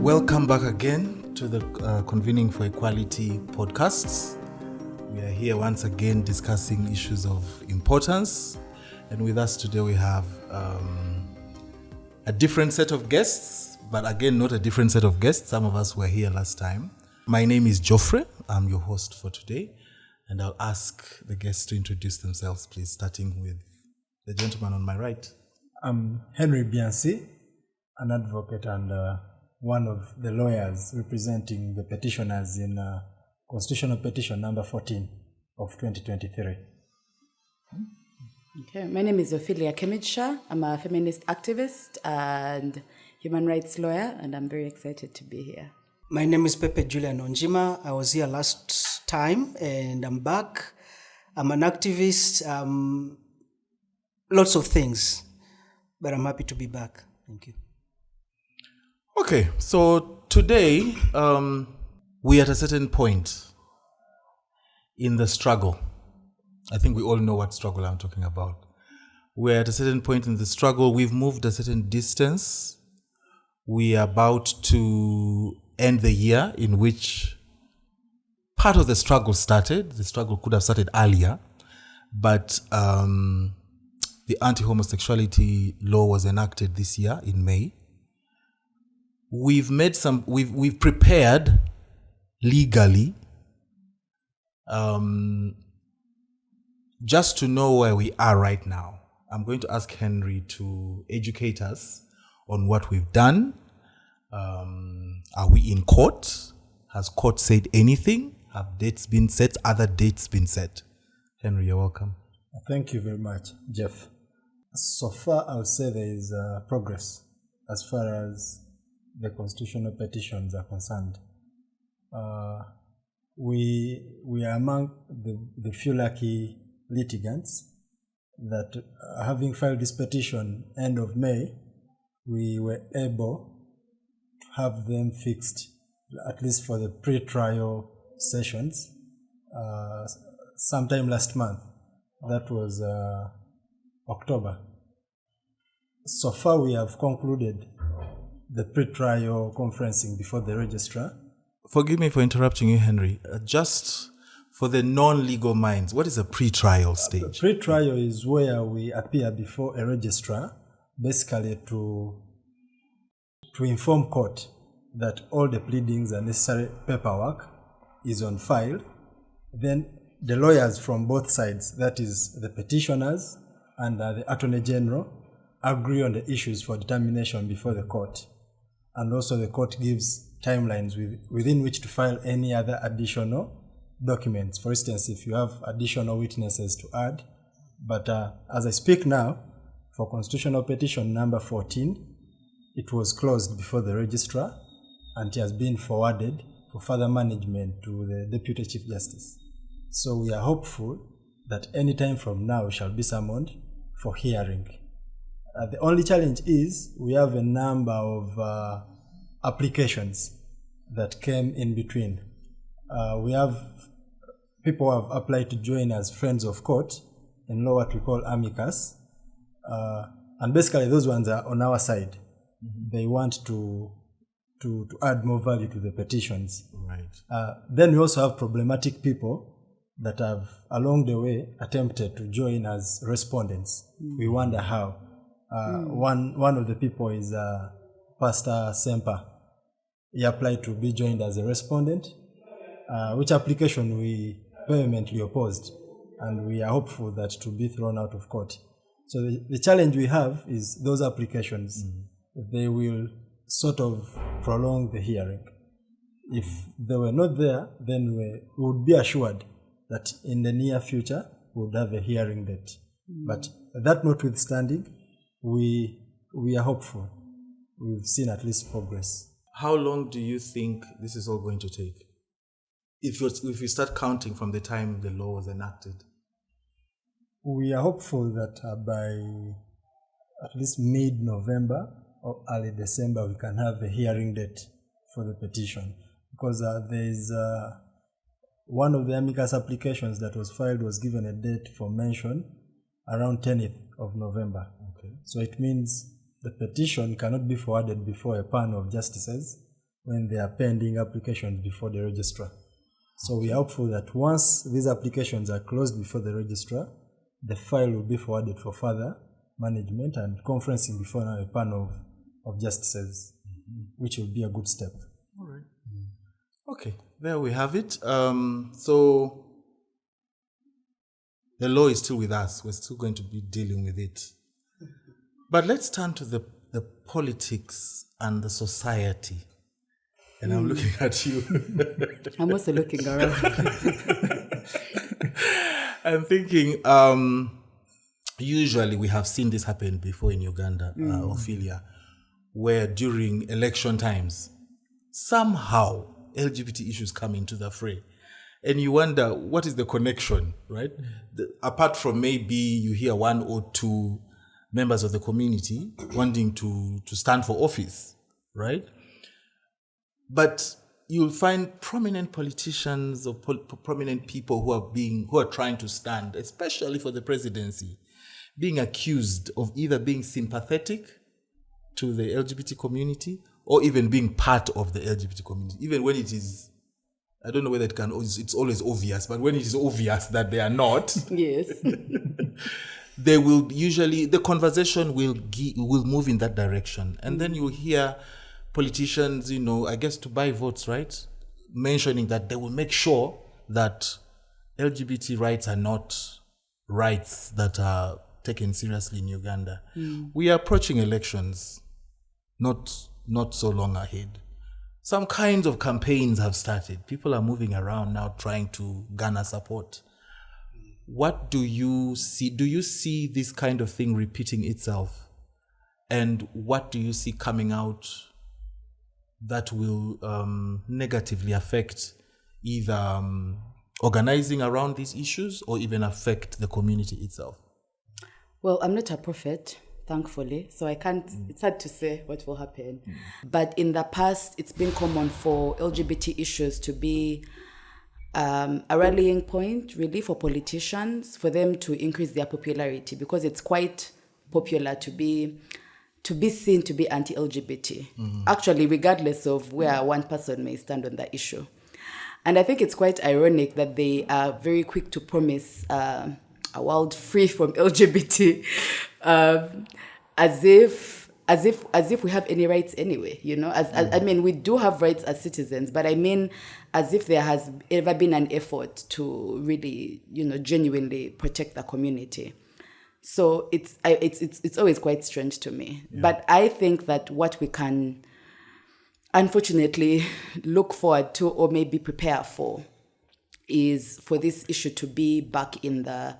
Welcome back again to the Convening For Equality podcasts. We are here once again discussing issues of importance. And with us today we have a different set of guests, but again, not a different set of guests. Some of us were here last time. My name is Geoffrey. I'm your host for today. And I'll ask the guests to introduce themselves, please, starting with the gentleman on my right. I'm Henry Biansi, an advocate and one of the lawyers representing the petitioners in Constitutional Petition number 14 of 2023. Okay, my name is Ophelia. I'm a feminist activist and human rights lawyer, and I'm very excited to be here. My name is Pepe Julian Onziema. I was here last time and I'm back. I'm an activist, lots of things, but I'm happy to be back. Thank you. Okay, so today we're at a certain point in the struggle. I think we all know what struggle I'm talking about. We're at a certain point in the struggle. We've moved a certain distance. We are about to end the year in which part of the struggle started. The struggle could have started earlier, but the anti-homosexuality law was enacted this year in May. We've prepared legally just to know where we are right now. I'm going to ask Henry to educate us on what we've done. Are we in court? Has court said anything? Have dates been set? Other dates been set? Henry, you're welcome. Thank you very much, Jeff. So far, I would say there is progress as far as the constitutional petitions are concerned. We are among the few lucky litigants that, having filed this petition end of May, we were able to have them fixed, at least for the pre-trial sessions, sometime last month. That was October. So far, we have concluded the pre-trial conferencing before the registrar. Forgive me for interrupting you, Henry. Just for the non-legal minds, what is a pre-trial stage? The pre-trial is where we appear before a registrar, basically to inform court that all the pleadings and necessary paperwork is on file. Then the lawyers from both sides, that is the petitioners and the Attorney General, agree on the issues for determination before the court. And also the court gives timelines within which to file any other additional documents. For instance, if you have additional witnesses to add. But as I speak now, for Constitutional Petition number 14, it was closed before the registrar and it has been forwarded for further management to the Deputy Chief Justice. So we are hopeful that any time from now we shall be summoned for hearing. The only challenge is we have a number of applications that came in between. We have people who have applied to join as friends of court in law, what we call amicus. And basically those ones are on our side. Mm-hmm. They want to add more value to the petitions. Right. Then we also have problematic people that have along the way attempted to join as respondents. Mm-hmm. We wonder how. One of the people is Pastor Semper. He applied to be joined as a respondent, which application we vehemently opposed, and we are hopeful that to be thrown out of court. So the challenge we have is those applications. Mm-hmm. They will sort of prolong the hearing. If they were not there, then we would be assured that in the near future we would have a hearing date. Mm-hmm. But that notwithstanding, we are hopeful. We've seen at least progress. How long do you think this is all going to take? If you start counting from the time the law was enacted. We are hopeful that by at least mid-November or early December we can have a hearing date for the petition. Because there is one of the amicus applications that was filed was given a date for mention around 10th of November. Okay. So it means the petition cannot be forwarded before a panel of justices when they are pending applications before the registrar. So we are hopeful that once these applications are closed before the registrar, the file will be forwarded for further management and conferencing before now a panel of justices, which will be a good step. All right. Okay, there we have it. So the law is still with us. We're still going to be dealing with it. But let's turn to the politics and the society. And I'm looking at you. I'm also looking around. I'm thinking, usually we have seen this happen before in Uganda, Ophelia, where during election times, somehow LGBT issues come into the fray. And you wonder, what is the connection, right? Apart from maybe you hear one or two members of the community wanting to stand for office, right? But you'll find prominent politicians or prominent people who are trying to stand, especially for the presidency, being accused of either being sympathetic to the LGBT community or even being part of the LGBT community, even when it is, I don't know whether it's always obvious, but when it is obvious that they are not, Yes. they will usually, the conversation will move in that direction. And then you'll hear politicians, I guess to buy votes, right? Mentioning that they will make sure that LGBT rights are not rights that are taken seriously in Uganda. We are approaching elections, not so long ahead. Some kinds of campaigns have started. People are moving around now trying to garner support. What do you see? Do you see this kind of thing repeating itself? And what do you see coming out that will negatively affect either organizing around these issues or even affect the community itself? Well, I'm not a prophet, thankfully, so I can't, it's hard to say what will happen. But in the past, it's been common for LGBT issues to be a rallying point, really, for politicians, for them to increase their popularity, because it's quite popular to be seen to be anti-LGBT, actually, regardless of where one person may stand on the issue. And I think it's quite ironic that they are very quick to promise a world free from LGBT, as if we have any rights anyway, I mean, we do have rights as citizens, but I mean, as if there has ever been an effort to really, genuinely protect the community. So it's always quite strange to me. Yeah. But I think that what we can unfortunately look forward to or maybe prepare for is for this issue to be back in the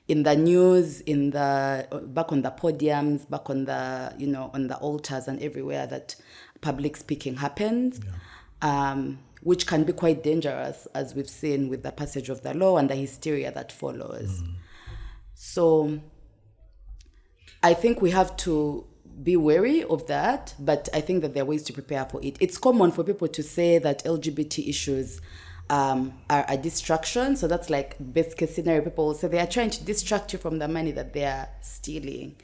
news, back on the podiums, back on the on the altars and everywhere that public speaking happens, which can be quite dangerous, as we've seen with the passage of the law and the hysteria that follows. So I think we have to be wary of that, but I think that there are ways to prepare for it. It's common for people to say that LGBT issues are a distraction. So that's like best case scenario. People will say they are trying to distract you from the money that they are stealing.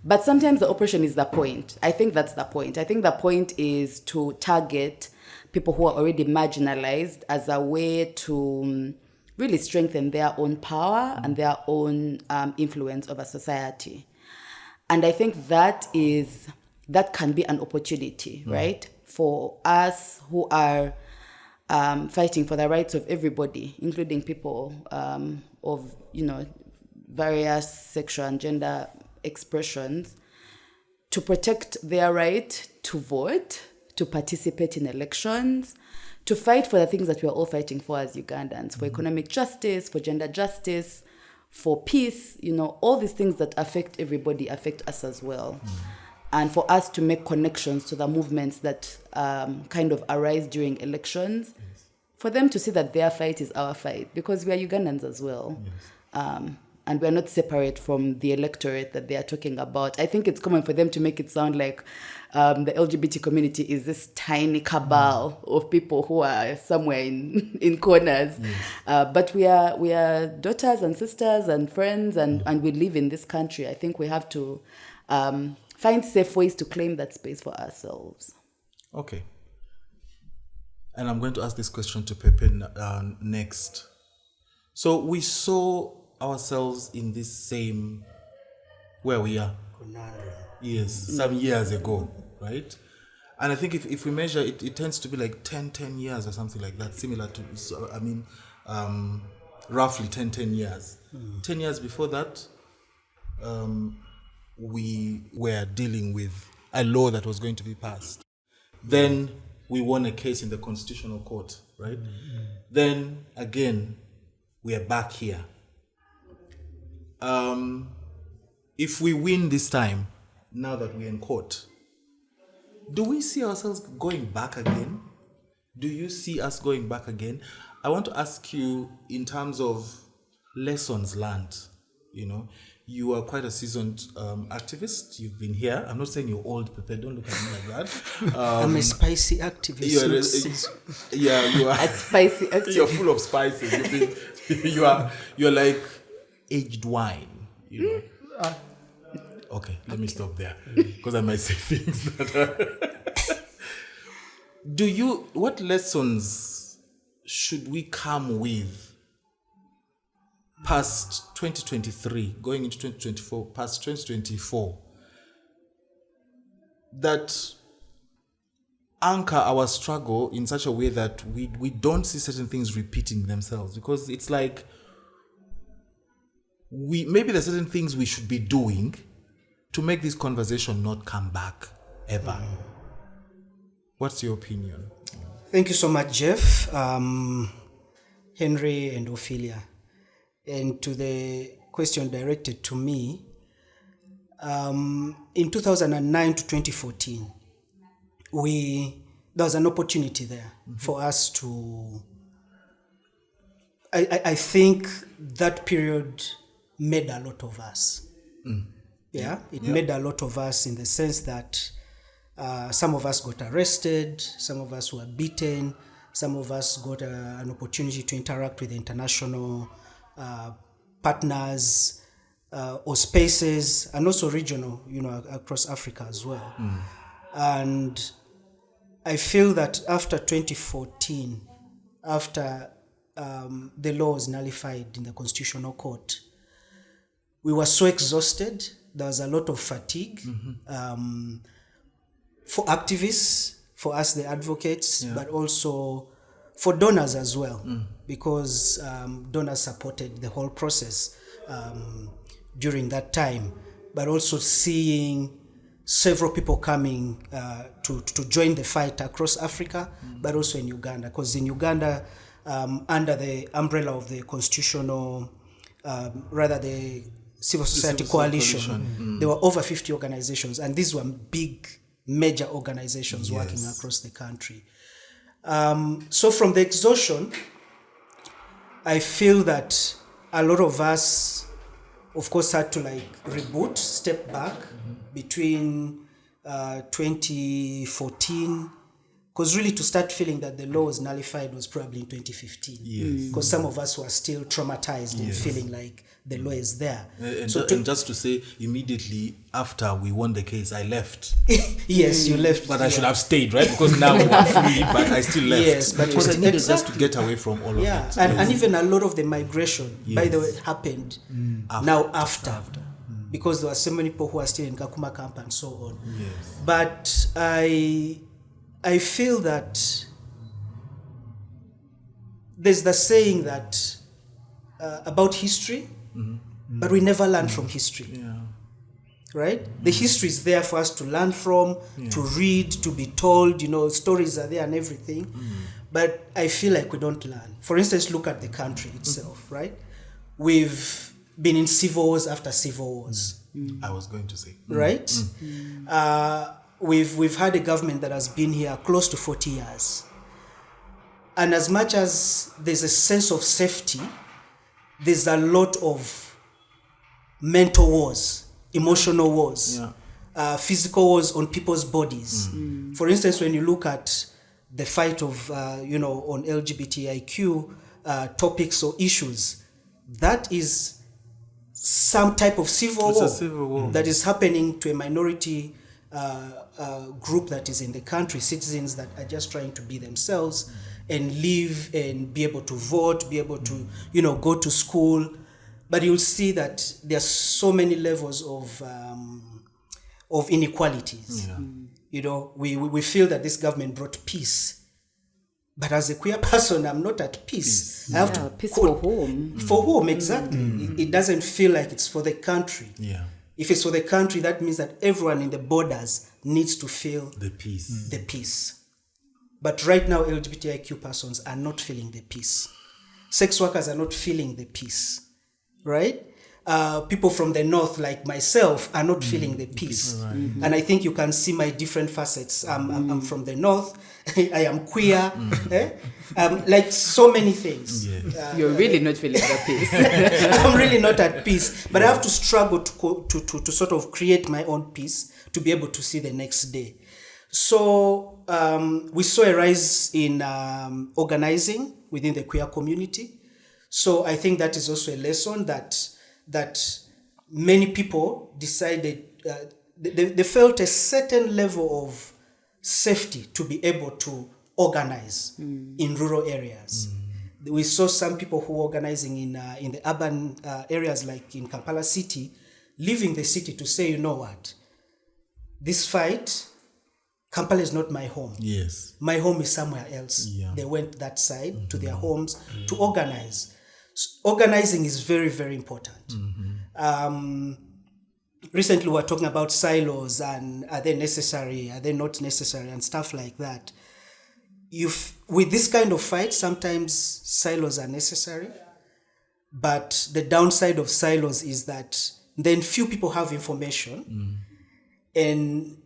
But sometimes the oppression is the point. I think that's the point. I think the point is to target people who are already marginalized as a way to really strengthen their own power and their own influence over society. And I think that can be an opportunity, right, for us who are fighting for the rights of everybody, including people of various sexual and gender expressions, to protect their right to vote, to participate in elections, to fight for the things that we're all fighting for as Ugandans, for economic justice, for gender justice, for peace, all these things that affect everybody affect us as well. And for us to make connections to the movements that kind of arise during elections, for them to see that their fight is our fight, because we are Ugandans as well. And we're not separate from the electorate that they are talking about. I think it's common for them to make it sound like the LGBT community is this tiny cabal of people who are somewhere in corners. But we are daughters and sisters and friends, and we live in this country. I think we have to find safe ways to claim that space for ourselves. Okay. and I'm going to ask this question to Pepe next. So we saw ourselves in this same, where we are. Yes, some years ago, right? And I think if we measure it, it tends to be like 10 years or something like that, similar to, so, I mean, roughly 10 years. 10 years before that, we were dealing with a law that was going to be passed. Then we won a case in the Constitutional Court, right? Then again, we are back here. If we win this time, now that we're in court, do we see ourselves going back again? Do you see us going back again? I want to ask you in terms of lessons learned. You know, you are quite a seasoned activist. You've been here. I'm not saying you're old, Pepe. Don't look at me like that. I'm a spicy activist. You are A spicy activist. You're full of spices. You're like aged wine. You know. Okay, let me stop there because I might say things that what lessons should we come with past 2023, going into 2024, past 2024, that anchor our struggle in such a way that we don't see certain things repeating themselves? Because it's like maybe there's certain things we should be doing to make this conversation not come back ever. What's your opinion? Thank you so much, Jeff, Henry, and Ophelia. And to the question directed to me, in 2009 to 2014, there was an opportunity there for us to. I think that period made a lot of us. It made a lot of us in the sense that some of us got arrested, some of us were beaten, some of us got an opportunity to interact with international partners or spaces, and also regional, across Africa as well. And I feel that after 2014, after the law was nullified in the Constitutional Court, we were so exhausted. There was a lot of fatigue for activists, for us, the advocates, but also for donors as well, because donors supported the whole process during that time, but also seeing several people coming to join the fight across Africa, but also in Uganda, because in Uganda, under the umbrella of the constitutional, the Civil Society Coalition. There were over 50 organizations, and these were big, major organizations working across the country. So from the exhaustion, I feel that a lot of us, of course, had to reboot, step back between 2014, because really to start feeling that the law was nullified was probably in 2015. Because some of us were still traumatized and feeling like the law is there. And just to say, immediately after we won the case, I left. Yes, you left. But I should have stayed, right? Because now we're free, but I still left. Yes, but because I needed just to get away from all of it. And even a lot of the migration, by the way, happened after. Because there were so many people who are still in Kakuma camp and so on. Yes. But I feel that there's the saying that about history, but we never learn from history. Right? The history is there for us to learn from, to read, to be told, stories are there and everything. But I feel like we don't learn. For instance, look at the country itself, right? We've been in civil wars after civil wars. I was going to say. Right? We've had a government that has been here close to 40 years. And as much as there's a sense of safety, there's a lot of mental wars, emotional wars, physical wars on people's bodies. For instance, when you look at the fight of, on LGBTIQ topics or issues, that is some type of civil war that is happening to a minority group that is in the country, citizens that are just trying to be themselves and live and be able to vote, be able to, go to school. But you'll see that there's so many levels of inequalities. Yeah. We feel that this government brought peace. But as a queer person, I'm not at peace. I have to peace for whom? For whom, exactly. It doesn't feel like it's for the country. Yeah. If it's for the country, that means that everyone in the borders needs to feel The peace. the peace. But right now, LGBTIQ persons are not feeling the peace. Sex workers are not feeling the peace, right? People from the north, like myself, are not feeling the peace. Right. And I think you can see my different facets. I'm from the north. I am queer. Like so many things. Yes. You're really not feeling the peace. I'm really not at peace. But I have to struggle to sort of create my own peace to be able to see the next day. So we saw a rise in organizing within the queer community. So I think that is also a lesson that many people decided, they felt a certain level of safety to be able to organize in rural areas. We saw some people who were organizing in the urban areas, like in Kampala city, leaving the city to say, you know what, this fight, Kampala is not my home. Yes. My home is somewhere else. Yeah. They went that side to their homes to organize. Organizing is very, very important. Recently, we were talking about silos and are they necessary, are they not necessary, and stuff like that. With this kind of fight, sometimes silos are necessary, but the downside of silos is that then few people have information, and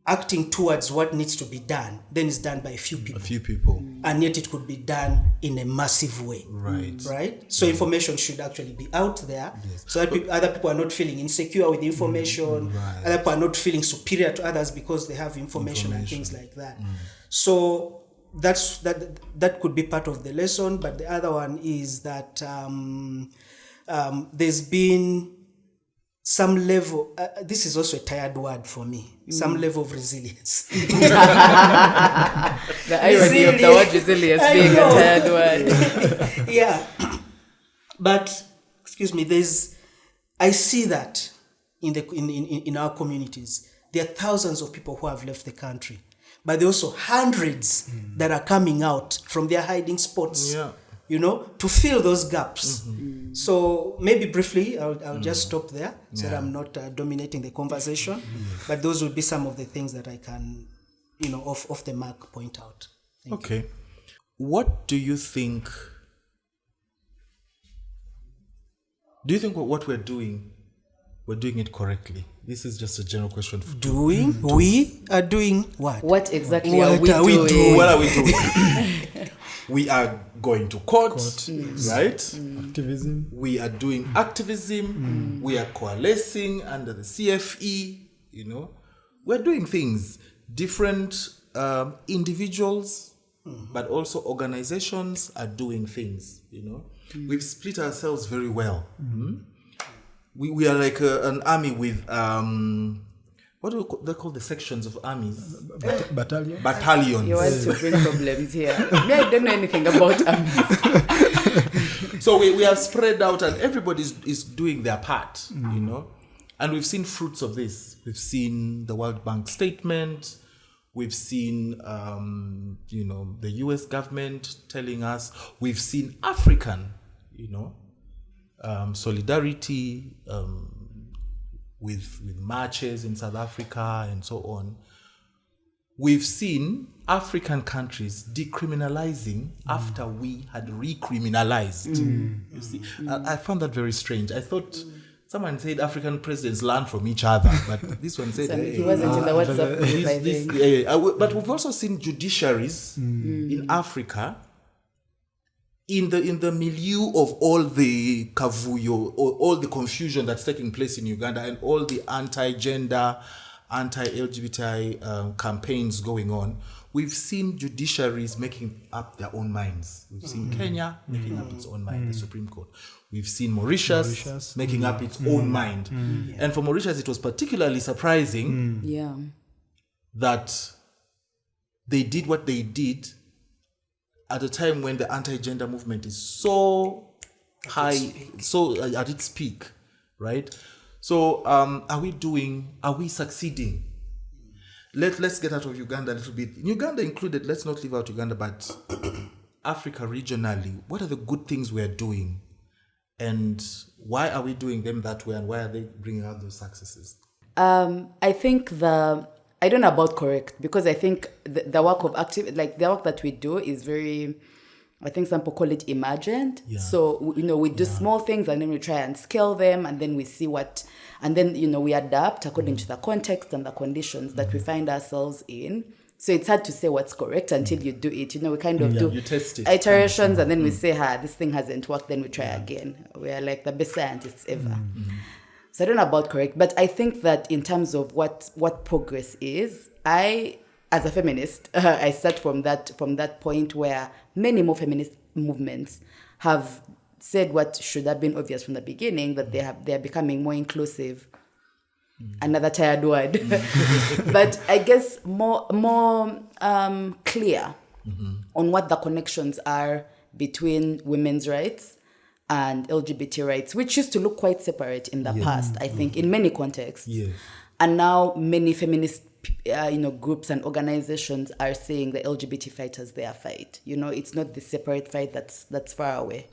acting towards what needs to be done then is done by a few people. And yet it could be done in a massive way. Right? So information should actually be out there, so that other people are not feeling insecure with information. Other people are not feeling superior to others because they have information. And things like that. So that could be part of the lesson. But the other one is that there's been some level, this is also a tired word for me, some level of resilience. The irony of the word resilience being a tired word. Yeah. But, excuse me, I see that in our communities. There are thousands of people who have left the country, but there are also hundreds that are coming out from their hiding spots. Yeah. To fill those gaps. So maybe briefly, I'll just stop there so that I'm not dominating the conversation. But those would be some of the things that I can, off the mark, point out. Thank you. What do you think? Do you think what we're doing it correctly? This is just a general question. We are doing what? What exactly are we doing? What are we doing? We are going to court. Right? Activism. We are doing activism. We are coalescing under the CFE. We're doing things. Different individuals, but also organizations are doing things. We've split ourselves very well. We are like an army with what do they call the sections of armies? Battalions. You want to bring problems here. I don't know anything about armies. So we are spread out, and everybody is doing their part, And we've seen fruits of this. We've seen the World Bank statement. We've seen, the U.S. government telling us. We've seen African, solidarity with marches in South Africa and so on. We've seen African countries decriminalizing after we had recriminalized. You see, I found that very strange. I thought someone said African presidents learn from each other, but this one said he wasn't in the WhatsApp group, I think. But we've also seen judiciaries in Africa in the milieu of all the kavuyo, all the confusion that's taking place in Uganda and all the anti-gender, anti-LGBTI campaigns going on. We've seen judiciaries making up their own minds. We've seen Kenya making up its own mind, the Supreme Court. We've seen Mauritius making up its own mind. And for Mauritius, it was particularly surprising that they did what they did at a time when the anti-gender movement is so high, so at its peak, right? So are we succeeding? Let's get out of Uganda a little bit. Uganda included, let's not leave out Uganda, but Africa regionally, what are the good things we're doing? And why are we doing them that way? And why are they bringing out those successes? I think I don't know about correct, because I think the work of the work that we do is very, I think some people call it emergent. Yeah. So, we do small things and then we try and scale them and then we see and then, we adapt according to the context and the conditions that we find ourselves in. So it's hard to say what's correct until you do it. We kind of do you test it. Iterations and then we say, this thing hasn't worked, then we try again. We are like the best scientists ever. So I don't know about correct, but I think that in terms of what progress is, as a feminist, I start from that point where many more feminist movements have said what should have been obvious from the beginning, that they are becoming more inclusive. Another tired word, but I guess more clear on what the connections are between women's rights and LGBT rights, which used to look quite separate in the past, I think, in many contexts. Yes. And now many feminist groups and organizations are saying the LGBT fight as their fight. It's not the separate fight that's far away.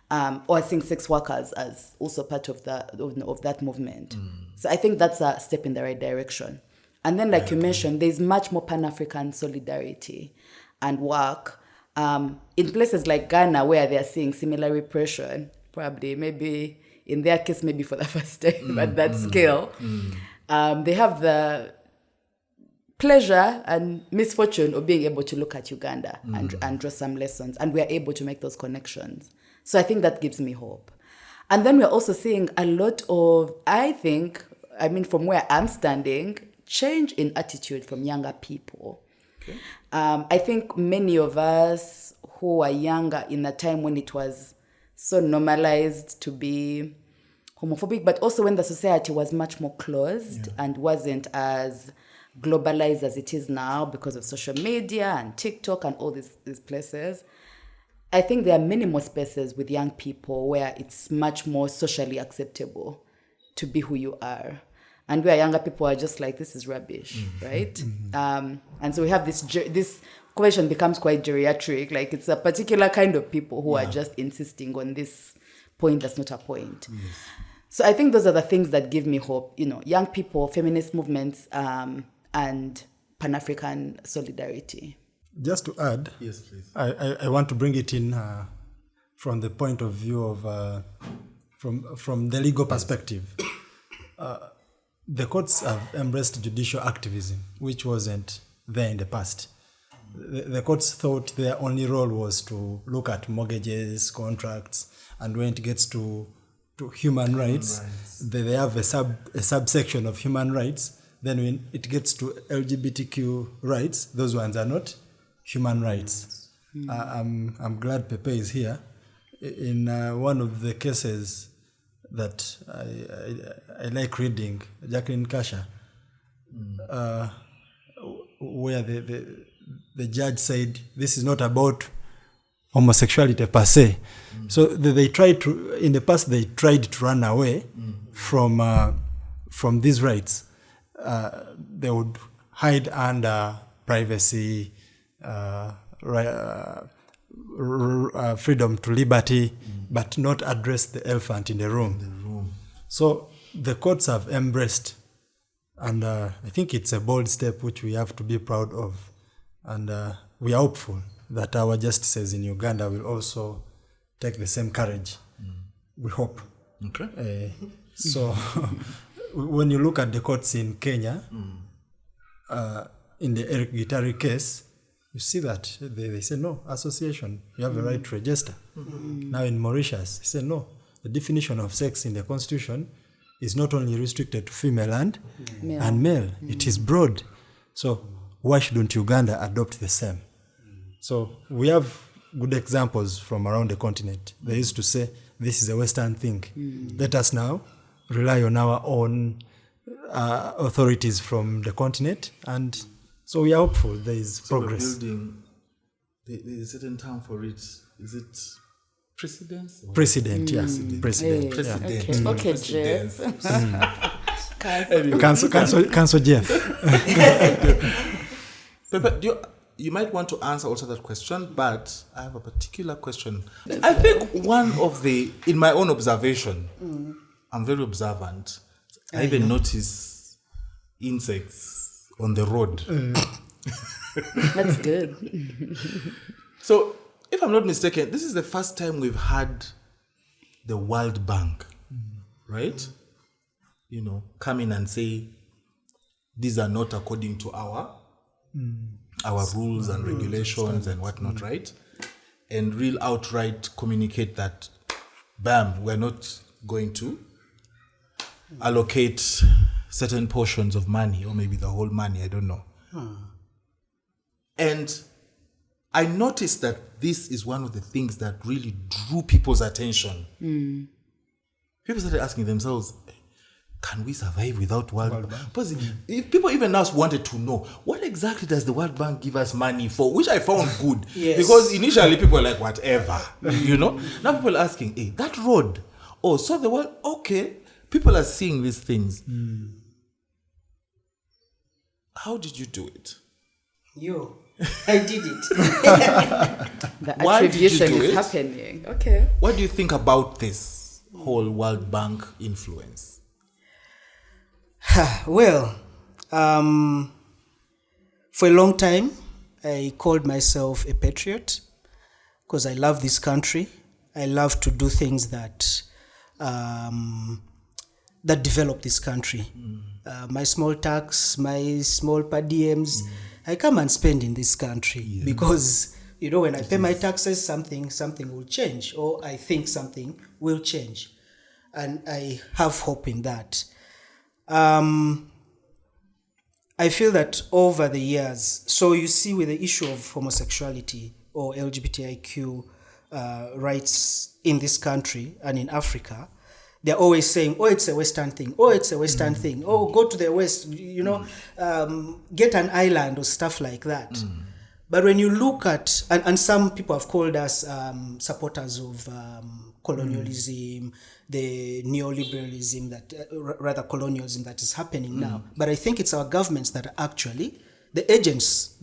Or seeing sex workers as also part of that movement. So I think that's a step in the right direction. And then, like you mentioned, there's much more Pan-African solidarity and work in places like Ghana, where they are seeing similar repression, probably, maybe in their case, maybe for the first time at that scale. They have the pleasure and misfortune of being able to look at Uganda and draw some lessons, and we are able to make those connections. So I think that gives me hope. And then we're also seeing a lot of, from where I'm standing, change in attitude from younger people. Okay. I think many of us who are younger in a time when it was so normalized to be homophobic, but also when the society was much more closed and wasn't as globalized as it is now because of social media and TikTok and all these places. I think there are many more spaces with young people where it's much more socially acceptable to be who you are. And where younger people are just like, this is rubbish, right? And so we have this question becomes quite geriatric. Like it's a particular kind of people who are just insisting on this point that's not a point. Yes. So I think those are the things that give me hope. Young people, feminist movements, and Pan-African solidarity. Just to add, yes, please. I want to bring it in from the point of view of from the legal perspective. The courts have embraced judicial activism, which wasn't there in the past. The courts thought their only role was to look at mortgages, contracts, and when it gets to human rights, they have a subsection of human rights. Then when it gets to LGBTQ rights, those ones are not human rights. I'm glad Pepe is here. In one of the cases that I like reading, Jacqueline Kasha, where the judge said this is not about homosexuality per se. So they tried to, in the past, they tried to run away from these rights. They would hide under privacy, freedom to liberty, but not address the elephant in the room. So the courts have embraced, and I think it's a bold step which we have to be proud of, and we are hopeful that our justices in Uganda will also take the same courage. We hope. Okay. So when you look at the courts in Kenya, in the Eric Gitari case, you see that they say no, association, you have a right to register. Now in Mauritius, they say no, the definition of sex in the constitution is not only restricted to female and male. It is broad. So why shouldn't Uganda adopt the same? So we have good examples from around the continent. They used to say, this is a Western thing. Let us now rely on our own authorities from the continent, and so we are hopeful there is progress. We're building, there's a certain term for it. Is it precedence? Precedent, yes. Precedent. Precedent. Okay, Precedence. Council Jeff. Pepe, you might want to answer also that question, but I have a particular question. I think in my own observation, I'm very observant. I even notice insects on the road. That's good. So, if I'm not mistaken, this is the first time we've had the World Bank, right? Come in and say, these are not according to our rules and regulations and whatnot, right? And real outright communicate that, bam, we're not going to allocate certain portions of money, or maybe the whole money, I don't know. And I noticed that this is one of the things that really drew people's attention. People started asking themselves, can we survive without World Bank? Because if people even now wanted to know, what exactly does the World Bank give us money for? Which I found good. Yes. Because initially people were like, whatever. Now people are asking, hey, that road. Oh, so the world, okay. People are seeing these things. How did you do it? I did it. The Why did you attribution do is it? happening. Okay. What do you think about this whole World Bank influence? Well, for a long time, I called myself a patriot because I love this country. I love to do things that develop this country. My small tax, my small per diems, I come and spend in this country because, when I pay my taxes, something will change, or I think something will change. And I have hope in that. I feel that over the years, so you see with the issue of homosexuality or LGBTIQ rights in this country and in Africa, they're always saying, oh, it's a Western thing. Oh, it's a Western thing. Oh, go to the West, get an island or stuff like that. But when you look at, and some people have called us supporters of colonialism, the neoliberalism, rather colonialism that is happening now. But I think it's our governments that are actually the agents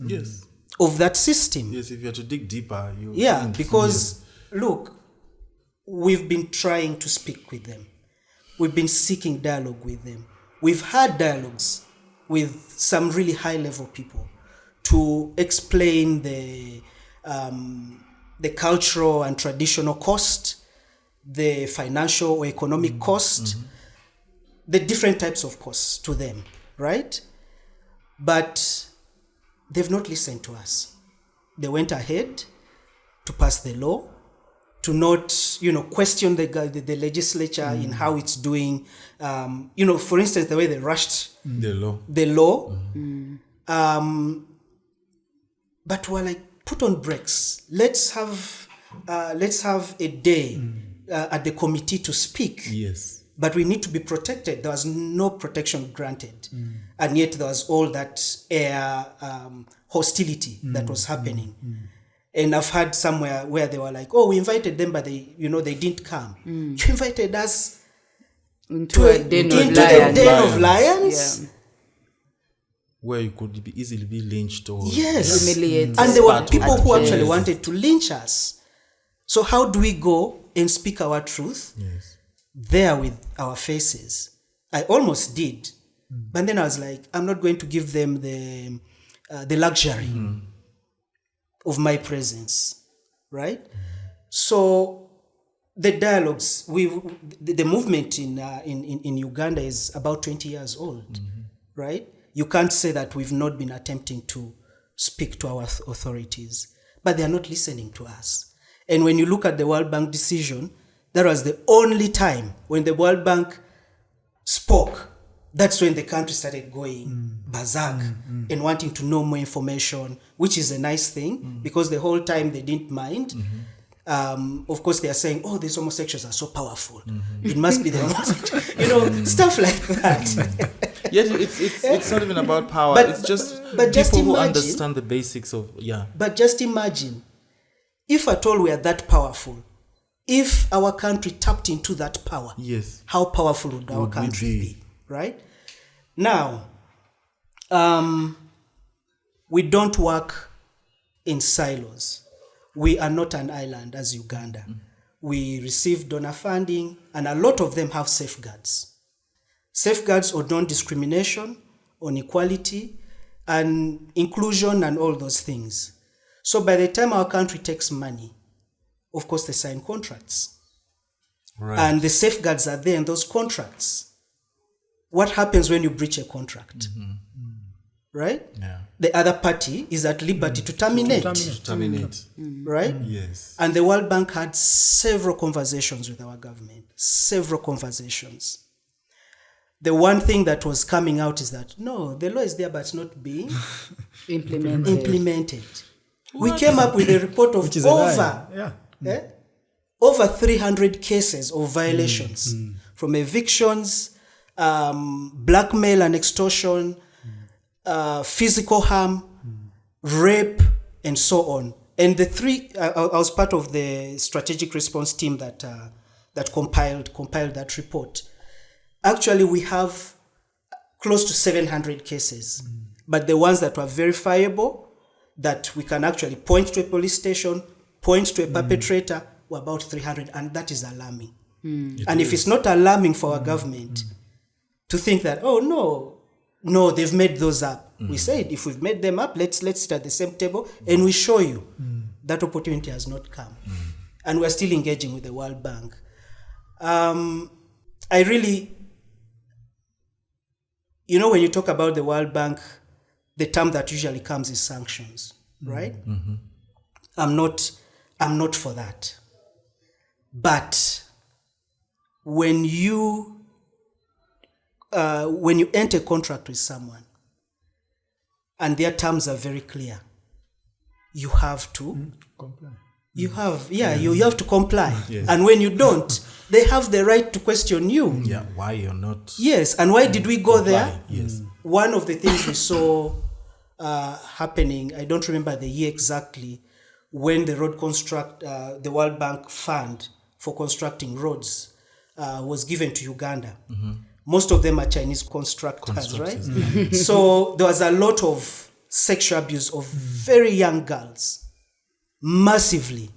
of that system. Yes, if you have to dig deeper, because look, we've been trying to speak with them. We've been seeking dialogue with them. We've had dialogues with some really high-level people to explain the cultural and traditional cost, the financial or economic cost, the different types of costs to them, right? But they've not listened to us. They went ahead to pass the law, to not, question the legislature in how it's doing. For instance, the way they rushed the law. But we're like, put on brakes. Let's have a day at the committee to speak. Yes. But we need to be protected. There was no protection granted. And yet there was all that air hostility that was happening. And I've heard somewhere where they were like, oh, we invited them, but they didn't come. You invited us into the den of lions? Yeah. Where you could easily be lynched or humiliated. And there were people who actually wanted to lynch us. So how do we go and speak our truth there with our faces? I almost did. But then I was like, I'm not going to give them the luxury of my presence, right? So the dialogues, the movement in Uganda is about 20 years old, right? You can't say that we've not been attempting to speak to our authorities, but they are not listening to us. And when you look at the World Bank decision, that was the only time when the World Bank spoke. That's when the country started going berserk and wanting to know more information, which is a nice thing because the whole time they didn't mind. Of course, they are saying, oh, these homosexuals are so powerful. It must be the homosexuals, stuff like that. Yet it's not even about power. But- It's just but just people who imagine- understand the basics of But just imagine, if at all we are that powerful, if our country tapped into that power, Yes. how powerful would our Would we country be? be? Right? Now, we don't work in silos. We are not an island as Uganda. We receive donor funding, and a lot of them have safeguards. Safeguards on non-discrimination, on equality, and inclusion, and all those things. So by the time our country takes money, of course they sign contracts. Right. And the safeguards are there in those contracts. What happens when you breach a contract? Right? Yeah. The other party is at liberty to terminate. Terminate. Right? Yes. And the World Bank had several conversations with our government. Several conversations. The one thing that was coming out is that, no, the law is there, but it's not being implemented. We came up with a report of Which is a lie. over 300 cases of violations, from evictions, blackmail and extortion, physical harm, rape, and so on. And the three, I was part of the strategic response team that compiled that report. Actually, we have close to 700 cases, but the ones that were verifiable, that we can actually point to a police station, point to a perpetrator, were about 300, and that is alarming. And if it's not alarming for our government to think that, oh no, they've made those up. We said, if we've made them up, let's sit at the same table and we show you. That opportunity has not come. And we're still engaging with the World Bank. I really, when you talk about the World Bank, the term that usually comes is sanctions, right? I'm not for that. But when you enter a contract with someone and their terms are very clear, you have to Comply. you have to comply. Yes. And when you don't, they have the right to question you. Yeah. Why you're not? Yes, and why did we go there? Yes. One of the things we saw happening, I don't remember the year exactly, when the the World Bank fund for constructing roads was given to Uganda. Most of them are Chinese constructors, right? So there was a lot of sexual abuse of very young girls, massively.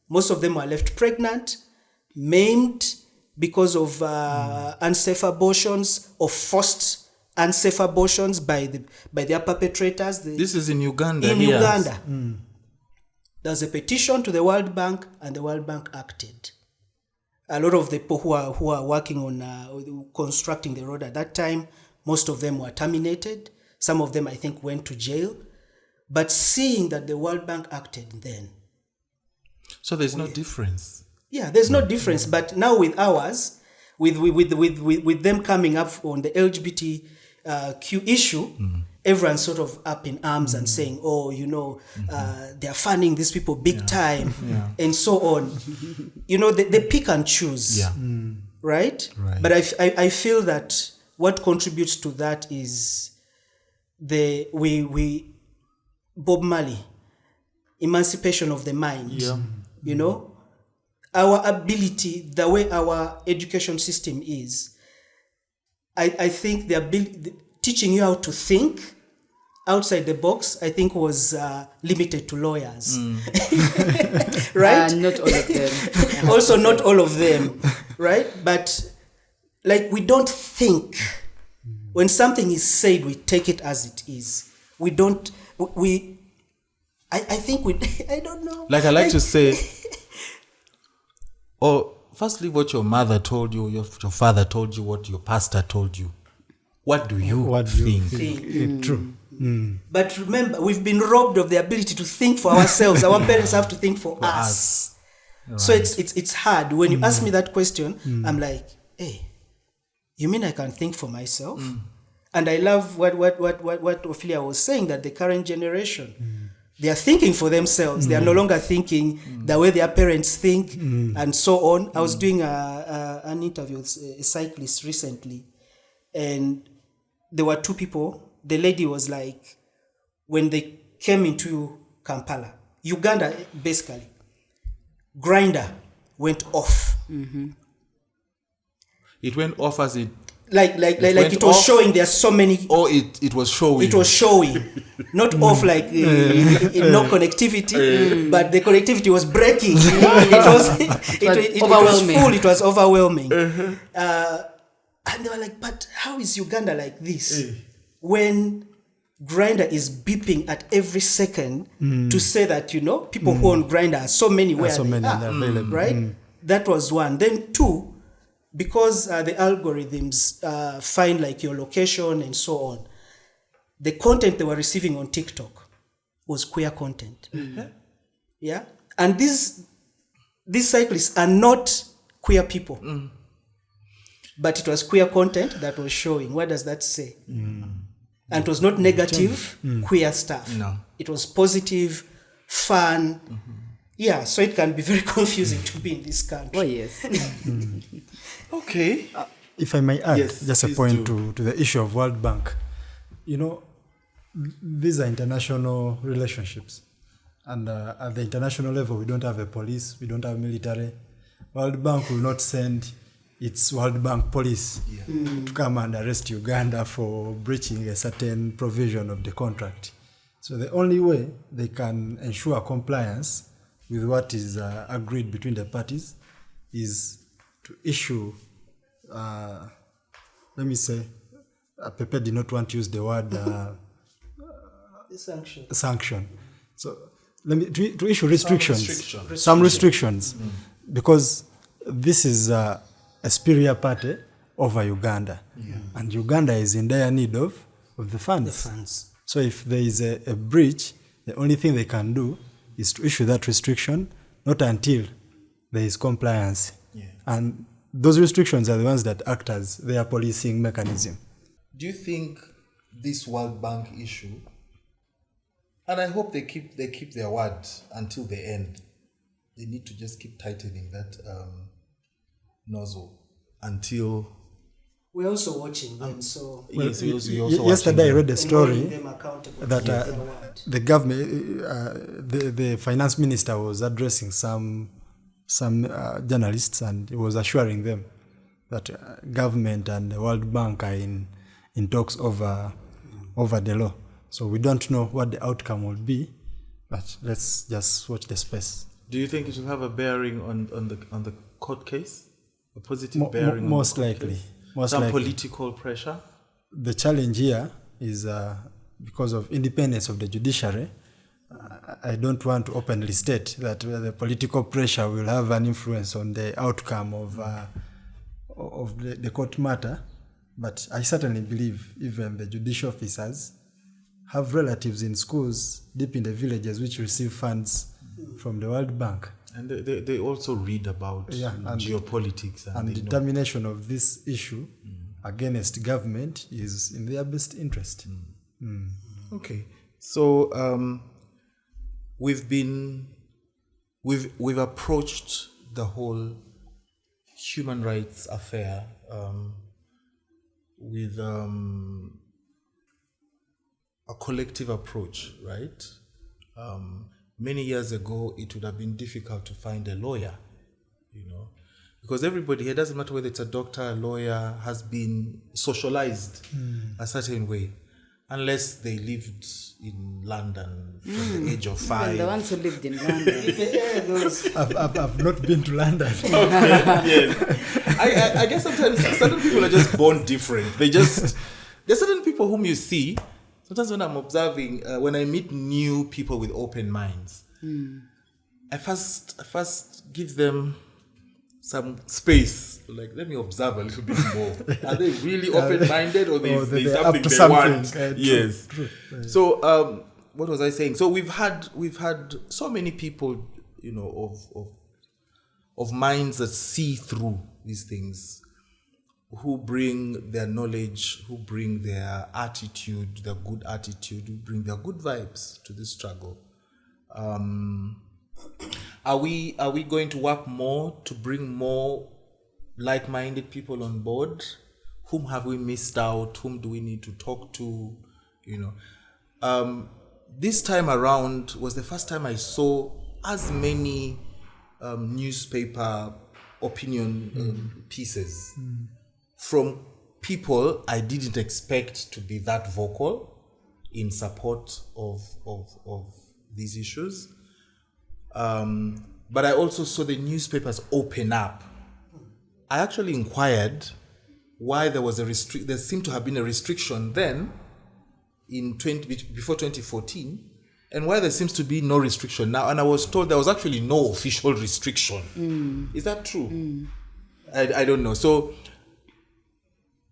Most of them were left pregnant, maimed because of unsafe abortions or forced unsafe abortions by their perpetrators. This is in Uganda. In here. Uganda. There was a petition to the World Bank, and the World Bank acted. A lot of the people who are working on constructing the road at that time, most of them were terminated. Some of them, I think, went to jail. But seeing that the World Bank acted then. So there's no difference. Yeah, there's no difference. But now with ours, with them coming up on the LGBTQ issue, everyone's sort of up in arms and saying, they are funding these people big time, and so on. They pick and choose, right? But I feel that what contributes to that is Bob Marley, emancipation of the mind. Our ability, the way our education system is, I think the ability, teaching you how to think outside the box, I think was limited to lawyers. Right? Not all of them. Also, not all of them, right? But we don't think. When something is said, we take it as it is. We don't, I think I don't know. I like to say, firstly, what your mother told you, your father told you, what your pastor told you. What do you think? True. But remember, we've been robbed of the ability to think for ourselves. Our parents have to think for us. Right. So it's hard. When you ask me that question, I'm like, hey, you mean I can think for myself? And I love what Ophelia was saying, that the current generation, they are thinking for themselves. They are no longer thinking the way their parents think, and so on. I was doing an interview with a cyclist recently, and there were two people. The lady was like, when they came into Kampala, Uganda basically, Grindr went off. It went off as it. Like it was off, showing there are so many. Or it was showing. It was showing, not off like no connectivity, but the connectivity was breaking. It was full. It was overwhelming. And they were like, "But how is Uganda like this when Grindr is beeping at every second to say that people who own Grindr are so many where they are available, right?" That was one. Then two. Because the algorithms find like your location and so on, the content they were receiving on TikTok was queer content. Yeah, and these cyclists are not queer people, but it was queer content that was showing. What does that say? And it was not negative queer stuff. No, it was positive, fun. Yeah, so it can be very confusing to be in this country. Oh, yes. Okay. If I may add, yes, just a point to the issue of World Bank. These are international relationships. And at the international level, we don't have a police, we don't have military. World Bank will not send its World Bank police to come and arrest Uganda for breaching a certain provision of the contract. So the only way they can ensure compliance with what is agreed between the parties is to issue, let me say, Pepe did not want to use the word sanction. So to issue restrictions, some restrictions, because this is a superior party over Uganda, and Uganda is in dire need of the funds. So if there is a breach, the only thing they can do is to issue that restriction, not until there is compliance. And those restrictions are the ones that act as their policing mechanism. Do you think this World Bank issue, and I hope they keep their word until the end, they need to just keep tightening that nozzle until... We're also watching them, so... Yesterday I read a story that the government, the finance minister was addressing some journalists, and he was assuring them that government and the World Bank are in talks over the law. So we don't know what the outcome will be, but let's just watch the space. Do you think it will have a bearing on the court case? A positive bearing? Most on the likely. Case? Most Some likely. political pressure? The challenge here is because of independence of the judiciary. I don't want to openly state that the political pressure will have an influence on the outcome of the court matter, but I certainly believe even the judicial officers have relatives in schools deep in the villages which receive funds from the World Bank. And they also read about geopolitics. And determination of this issue against government is in their best interest. Okay. So we've approached the whole human rights affair with a collective approach, right? Many years ago, it would have been difficult to find a lawyer, because everybody here, doesn't matter whether it's a doctor, a lawyer, has been socialized a certain way, unless they lived in London from the age of 5. And the ones who lived in London. I've not been to London. Yes. I guess sometimes certain people are just born different. There's certain people whom you see. Sometimes when I'm observing, when I meet new people with open minds, I first give them some space. Like, let me observe a little bit more. Are they really open-minded, or there's something they want? Yes. True. So, what was I saying? So we've had so many people, of minds that see through these things, who bring their knowledge, who bring their attitude, their good attitude, who bring their good vibes to this struggle. Are we going to work more to bring more like-minded people on board, whom have we missed out? Whom do we need to talk to? This time around was the first time I saw as many newspaper opinion pieces from people I didn't expect to be that vocal in support of these issues. But I also saw the newspapers open up. I actually inquired why there was there seemed to have been a restriction then before 2014, and why there seems to be no restriction now. And I was told there was actually no official restriction. Is that true? I don't know. So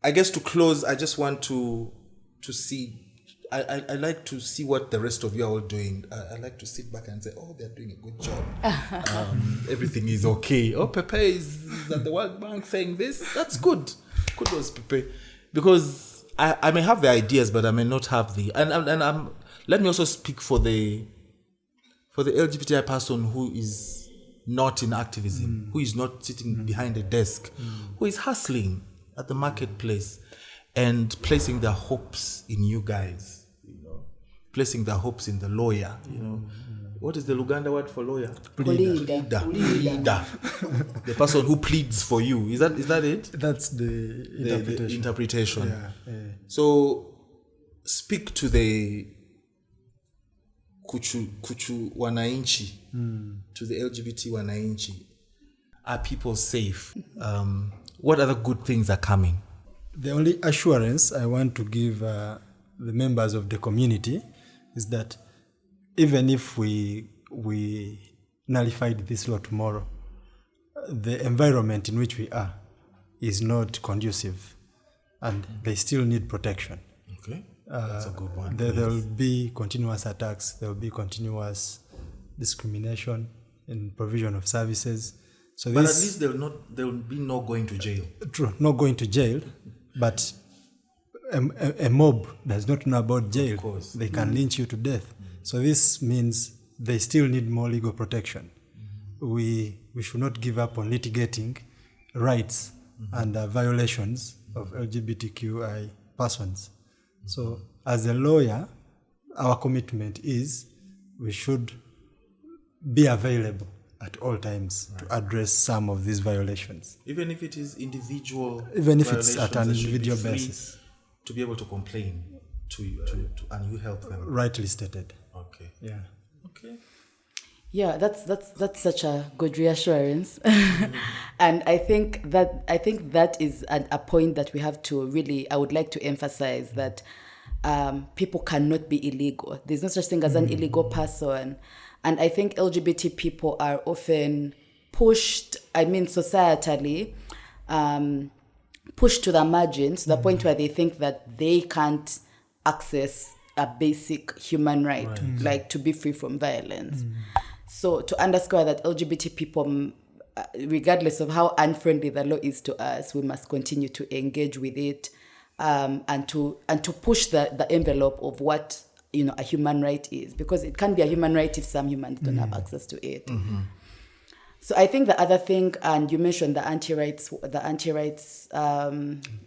I guess to close, I just want to see. I like to see what the rest of you are all doing. I like to sit back and say, oh, they're doing a good job. Everything is okay. Oh, Pepe is at the World Bank saying this. That's good. Kudos, Pepe. Because I may have the ideas, but I may not have the... And let me also speak for the LGBTI person who is not in activism, who is not sitting behind a desk, who is hustling at the marketplace and placing their hopes in you guys. Placing their hopes in the lawyer, What is the Luganda word for lawyer? Pleader. The person who pleads for you. Is that it? That's the interpretation. Yeah. So speak to the kuchu wananchi, to the LGBT wananchi. Are people safe? What other good things are coming? The only assurance I want to give the members of the community is that even if we nullified this law tomorrow, the environment in which we are is not conducive, and they still need protection. Okay, that's a good one. There will be continuous attacks. There will be continuous discrimination in provision of services. So but at least there will be no going to jail. True, not going to jail, but a mob does not know about jail. Of course. They can lynch you to death. So this means they still need more legal protection. We should not give up on litigating rights and violations of LGBTQI persons. So as a lawyer, our commitment is we should be available at all times to address some of these violations. Even if it is individual. Even if it's at an individual basis. To be able to complain to and you help them. Rightly stated. Okay. Yeah. Okay. Yeah, that's such a good reassurance, and I think that is a point that we have to really. I would like to emphasize that people cannot be illegal. There's no such thing as an illegal person, and I think LGBT people are often pushed. Societally. Pushed to the margins, to the point where they think that they can't access a basic human right, like to be free from violence. So to underscore that LGBT people, regardless of how unfriendly the law is to us, we must continue to engage with it, and to push the envelope of what a human right is, because it can be a human right if some humans don't have access to it. So I think the other thing, and you mentioned the anti-rights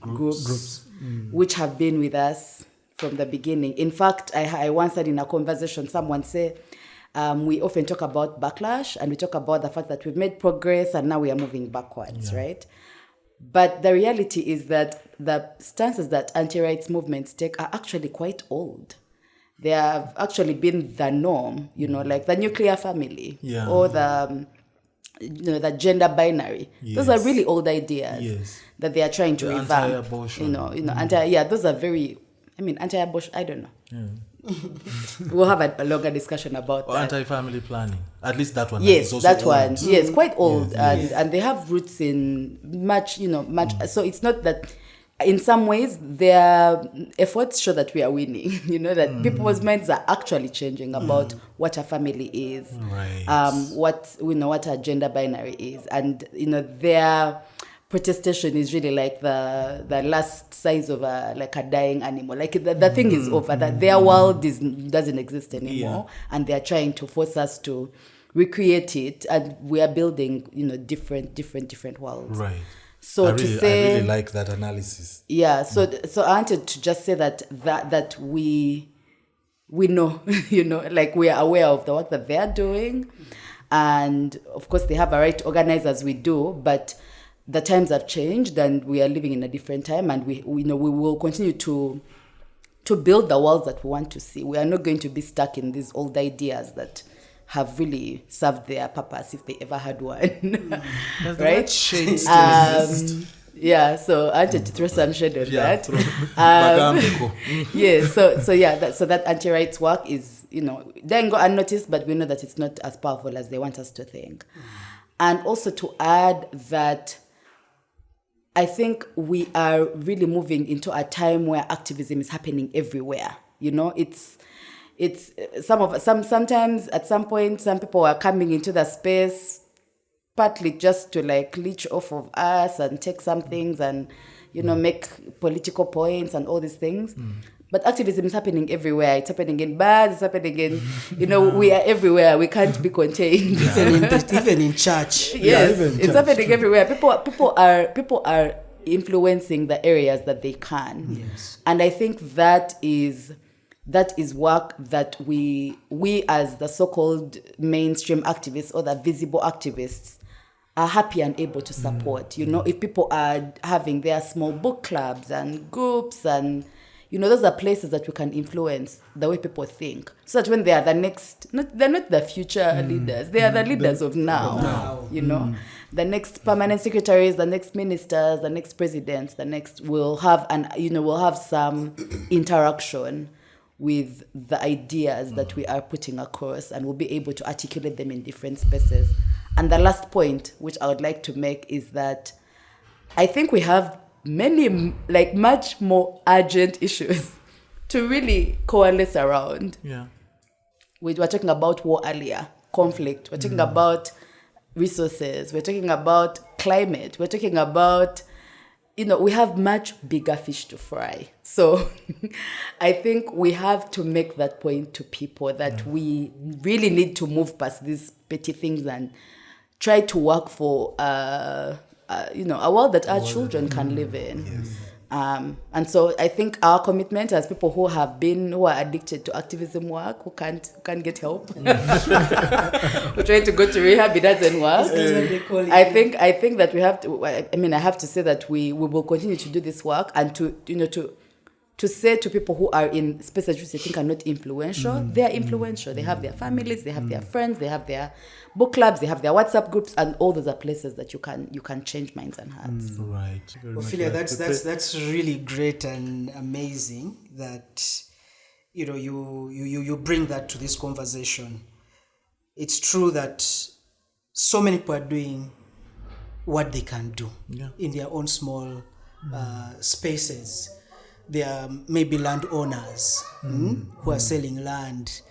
groups, which have been with us from the beginning. In fact, I once said in a conversation, someone said, we often talk about backlash and we talk about the fact that we've made progress and now we are moving backwards, right? But the reality is that the stances that anti-rights movements take are actually quite old. They have actually been the norm, like the nuclear family or the gender binary. Those are really old ideas that they are trying to revamp. Anti-abortion. Those are very, anti-abortion, I don't know. We'll have a longer discussion about that. Anti-family planning. At least that one. Yes, is also that old. one. Yes, quite old. Yes. And they have roots in much. So it's not that, in some ways, their efforts show that we are winning. That people's minds are actually changing about what a family is, what a gender binary is, and their protestation is really like the last size of a dying animal. Like the thing is over. That their world doesn't exist anymore, and they are trying to force us to recreate it, and we are building different worlds. Right. So I say, really like that analysis. yeah. So I wanted to just say that we know, like we are aware of the work that they are doing, and of course they have a right to organize as we do, but the times have changed and we are living in a different time, and we will continue to build the world that we want to see. We are not going to be stuck in these old ideas that have really served their purpose, if they ever had one. Right? Shade still exist. Yeah, so I wanted to throw some shade on Yeah, that. Yeah, so that anti-rights work is, doesn't go unnoticed, but we know that it's not as powerful as they want us to think. And also to add that I think we are really moving into a time where activism is happening everywhere. It's sometimes at some point some people are coming into the space partly just to like leech off of us and take some things and make political points and all these things. But activism is happening everywhere. It's happening in bars, it's happening in we are everywhere. We can't be contained. Even in church. Yes, it's happening everywhere. People are influencing the areas that they can. Yes. And I think that is work that we as the so-called mainstream activists or the visible activists are happy and able to support. If people are having their small book clubs and groups, and those are places that we can influence the way people think, so that when they are the next, they're not the future leaders, they are the leaders of now. The next permanent secretaries, the next ministers, the next presidents, the next will have will have some interaction with the ideas that we are putting across, and we'll be able to articulate them in different spaces. And the last point, which I would like to make, is that I think we have much more urgent issues to really coalesce around. Yeah. We were talking about war earlier, conflict. We're talking about resources. We're talking about climate. We're talking about we have much bigger fish to fry. So I think we have to make that point to people that we really need to move past these petty things and try to work for a world that our children can live in. Yes. And so I think our commitment as people who are addicted to activism work, who can't get help, we're trying to go to rehab, it doesn't work. I think that we have to. I have to say that we will continue to do this work, and to say to people who are in spaces which they think are not influential, they are influential. They have their families, they have their friends, they have their book clubs, they have their WhatsApp groups, and all those are places that you can change minds and hearts. Right. Ophelia, that's really great and amazing that you bring that to this conversation. It's true that so many people are doing what they can do in their own small spaces. There are maybe landowners who are selling land.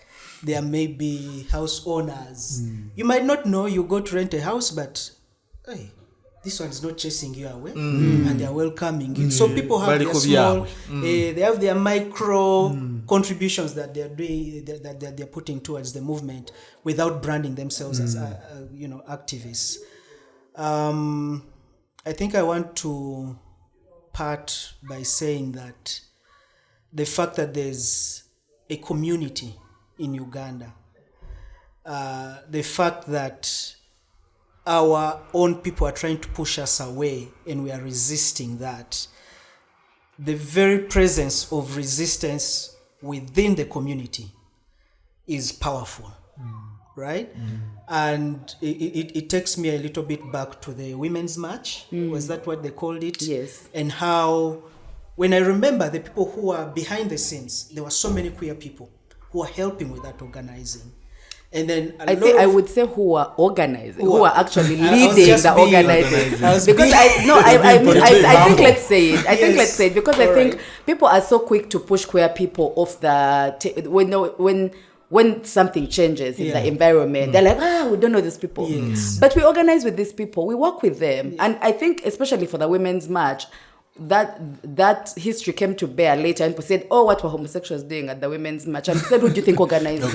There may be house owners. You might not know, you go to rent a house, but hey, this one is not chasing you away, and they are welcoming you. So people have their small, they have their micro contributions that they are doing, that they're putting towards the movement without branding themselves as activists. I think I want to part by saying that the fact that there's a community in Uganda, the fact that our own people are trying to push us away and we are resisting that, the very presence of resistance within the community is powerful, right? And it takes me a little bit back to the Women's March. Was that what they called it? Yes. And how, when I remember the people who are behind the scenes, there were so many queer people who are helping with that organizing. And then I would say who are organizing, who are actually leading the organizing. Because I think let's say it. I think let's say it because I think people are so quick to push queer people off the when something changes in the environment, they're like, we don't know these people. Yes. But we organize with these people, we work with them. Yes. And I think especially for the Women's March, that history came to bear later, and people said, "Oh, what were homosexuals doing at the women's march?" And said, "Who do you think organized it?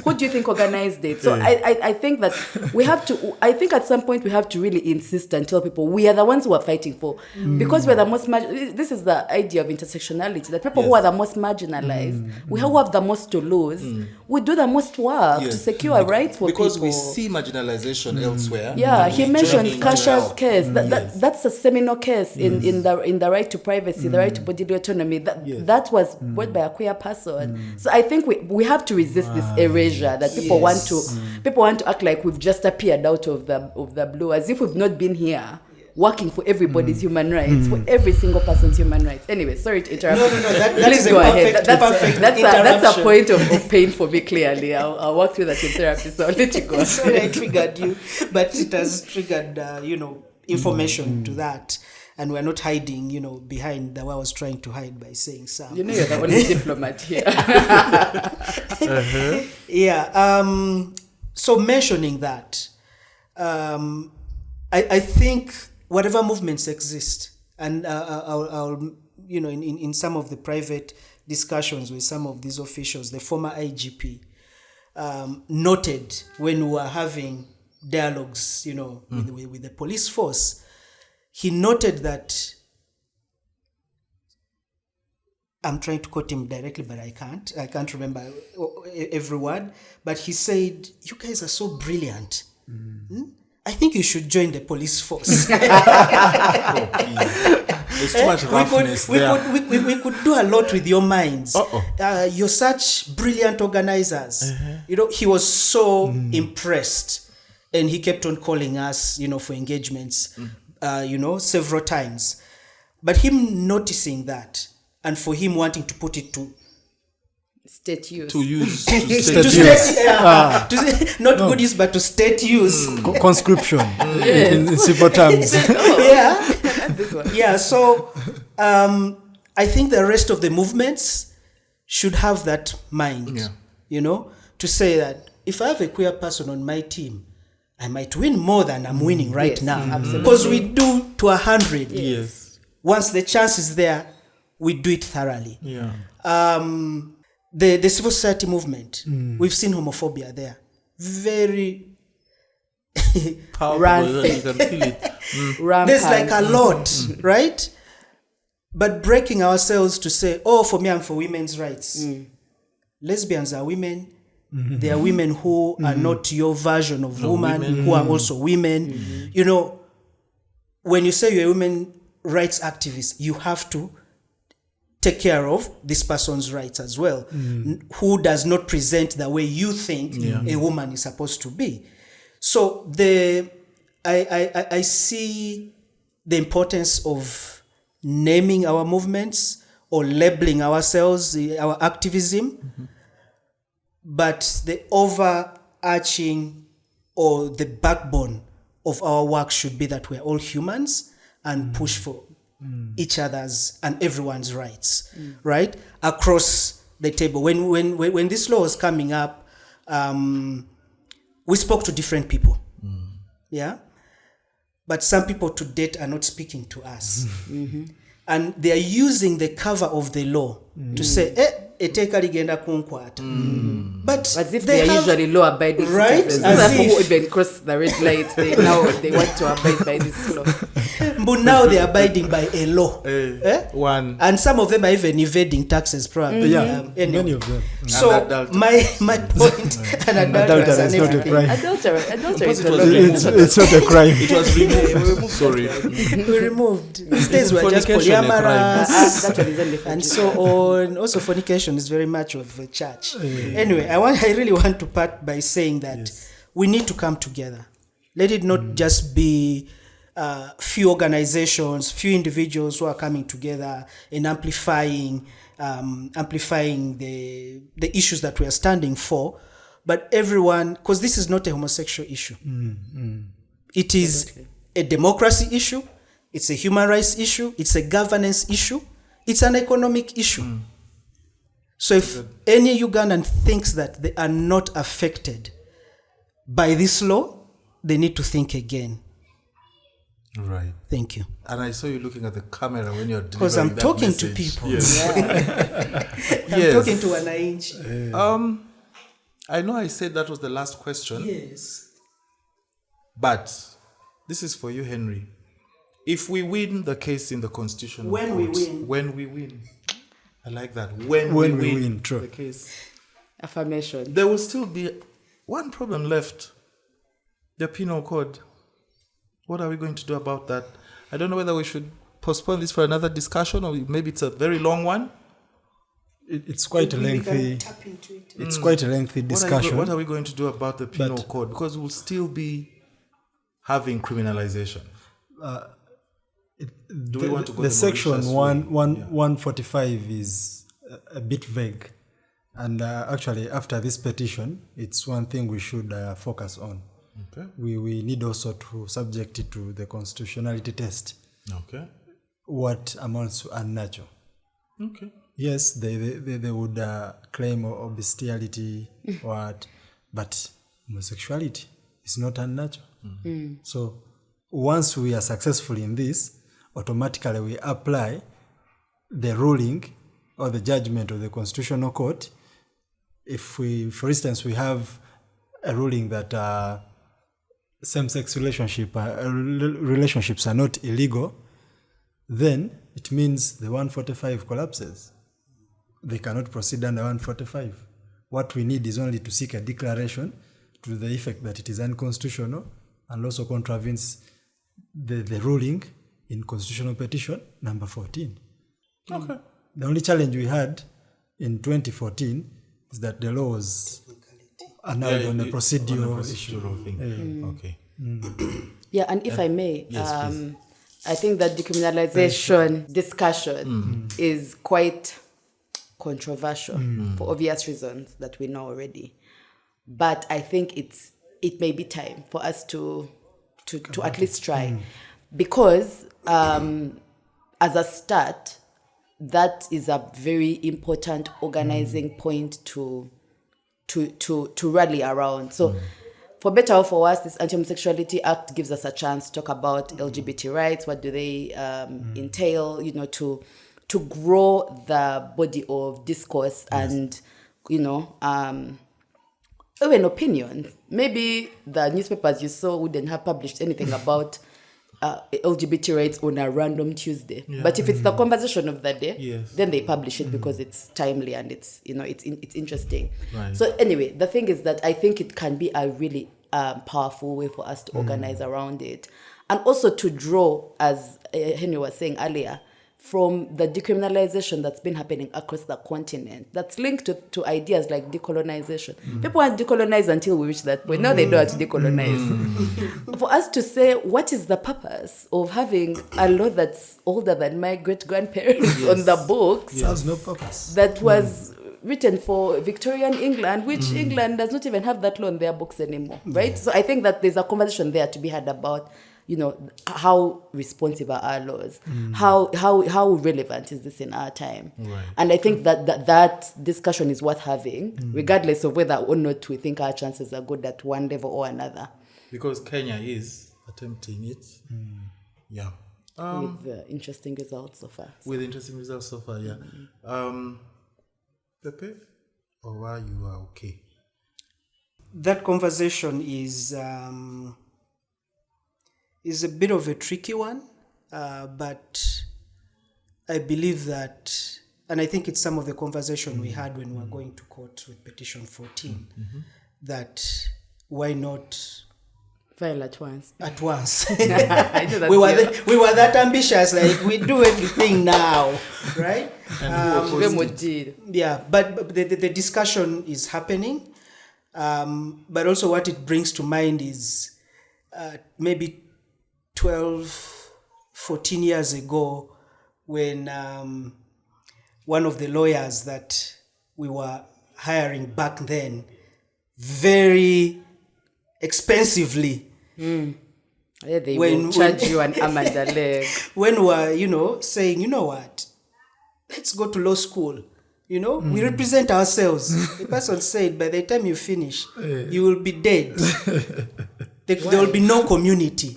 Who do you think organized it?" So I think that we have to. I think at some point we have to really insist and tell people we are the ones who are fighting for, because we're the most. This is the idea of intersectionality. That people who are the most marginalized, we who have the most to lose, we do the most work to secure rights for because people. we see marginalization elsewhere. Yeah, he mentioned Kasha's case. That's a seminal case in the right to privacy, the right to bodily autonomy. That was brought by a queer person. So I think we have to resist this erasure that people want to act like we've just appeared out of the blue, as if we've not been here working for everybody's human rights, for every single person's human rights. Anyway, sorry to interrupt. No. That is go a ahead. perfect That's a point of pain for me. Clearly, I'll work through that in therapy. So I'll let you go. Sorry, I triggered you, but it has triggered, information to that. And we're not hiding, behind what I was trying to hide by saying some. You're the only diplomat here. Yeah. So mentioning that, I think whatever movements exist, and I'll in some of the private discussions with some of these officials, the former IGP noted when we were having dialogues, with the police force. He noted that, I'm trying to quote him directly, but I can't remember every word, but he said, "You guys are so brilliant. I think you should join the police force." There's too much roughness there. We could do a lot with your minds. You're such brilliant organizers. He was so impressed, and he kept on calling us, for engagements. Several times, but him noticing that, and for him wanting to put it to state use, not good use, but to state use, conscription in simple terms. So I think the rest of the movements should have that mind, to say that if I have a queer person on my team, I might win more than I'm winning right now. Because we do to 100. Yes. Once the chance is there, we do it thoroughly. Yeah. The civil society movement, we've seen homophobia there. Very powerful. You can feel it. There's like a lot, right? But breaking ourselves to say, for me, I'm for women's rights. Lesbians are women. There are women who are not your version of woman, who are also women. When you say you're a women rights activist, you have to take care of this person's rights as well, who does not present the way you think a woman is supposed to be. So I see the importance of naming our movements or labeling ourselves, our activism. But the overarching or the backbone of our work should be that we're all humans and push for each other's and everyone's rights, right? Across the table. When this law was coming up, we spoke to different people. Yeah? But some people to date are not speaking to us. And they are using the cover of the law to say, eteka ligenda kunkwata. But as if they are usually law-abiding citizens. As People who even cross the red lights, they want to abide by this law. But now they are abiding by a law. And some of them are even evading taxes, probably. Many of them. So my point, an adulterer is not a crime. Adultery is a law. It's not a crime. It was removed. Sorry. We removed. These days were just polyamorous and so on. Also, fornication is very much of a church. Anyway, I really want to part by saying that we need to come together. Let it not just be few organizations, few individuals who are coming together and amplifying the issues that we are standing for, but everyone, because this is not a homosexual issue. It is a democracy issue. It's a human rights issue. It's a governance issue. It's an economic issue. So if any Ugandan thinks that they are not affected by this law, they need to think again. Right. Thank you. And I saw you looking at the camera when you're delivering Because I'm that talking message. to people. Yes. I'm talking to Wananchi. I know I said that was the last question, Yes. but this is for you, Henry. If we win the case in the Constitutional When we Court, win. when we win, I like that. When we we win, win true. the case, Affirmation. there will still be one problem left: the penal code. What are we going to do about that? I don't know whether we should postpone this for another discussion, or maybe it's a very long one. It's quite a We lengthy. can tap into it. It's quite a lengthy discussion. What are we going to do about the penal code? Because we'll still be having criminalization. Do we want to go the the section Mauritius 145 is a bit vague, and actually after this petition, it's one thing we should focus on. Okay. We need also to subject it to the constitutionality test. Okay. What amounts to unnatural? Okay. Yes, they would claim or bestiality, but homosexuality is not unnatural. So once we are successful in this, automatically we apply the ruling or the judgment of the Constitutional Court. If we, for instance, we have a ruling that same-sex relationships are not illegal, then it means the 145 collapses. They cannot proceed under 145. What we need is only to seek a declaration to the effect that it is unconstitutional and also contravenes the ruling in Constitutional Petition number 14. Okay. The only challenge we had in 2014 is that the law was annulled on a procedural issue. thing. Okay. Yeah, and if I may, yes, I think that decriminalization discussion is quite controversial for obvious reasons that we know already. But I think it may be time for us to at least try, because as a start, that is a very important organizing point to rally around. So for better or for worse, this Anti-Homosexuality Act gives us a chance to talk about LGBT rights. What do they entail, to grow the body of discourse and, even opinions. Maybe the newspapers you saw wouldn't have published anything about LGBT rights on a random Tuesday. Yeah. But if it's the conversation of the day, then they publish it because it's timely and it's interesting. Right. So anyway, the thing is that I think it can be a really powerful way for us to organize around it. And also to draw, as Henry was saying earlier, from the decriminalization that's been happening across the continent, that's linked to ideas like decolonization. People want to decolonize until we reach that point. Now they know how to decolonize. For us to say, what is the purpose of having a law that's older than my great-grandparents on the books? Has no purpose. That was written for Victorian England, which England does not even have that law in their books anymore, right? So I think that there's a conversation there to be had about how responsive are our laws? How relevant is this in our time? Right. And I think that discussion is worth having, regardless of whether or not we think our chances are good at one level or another. Because Kenya is attempting it. Yeah. With interesting results so far. Yeah. Pepe, or are you okay? That conversation is a bit of a tricky one, but I believe that, and I think it's some of the conversation we had when we were going to court with petition 14, that why not file at once? At once. I know that's we were that ambitious, like we do everything now, right? Yeah, but the discussion is happening, but also what it brings to mind is maybe 12, 14 years ago, when one of the lawyers that we were hiring back then very expensively, yeah, they will charge you an arm and a leg. When we're, saying, what, let's go to law school. We represent ourselves. The person said, by the time you finish, you will be dead. There will be no community.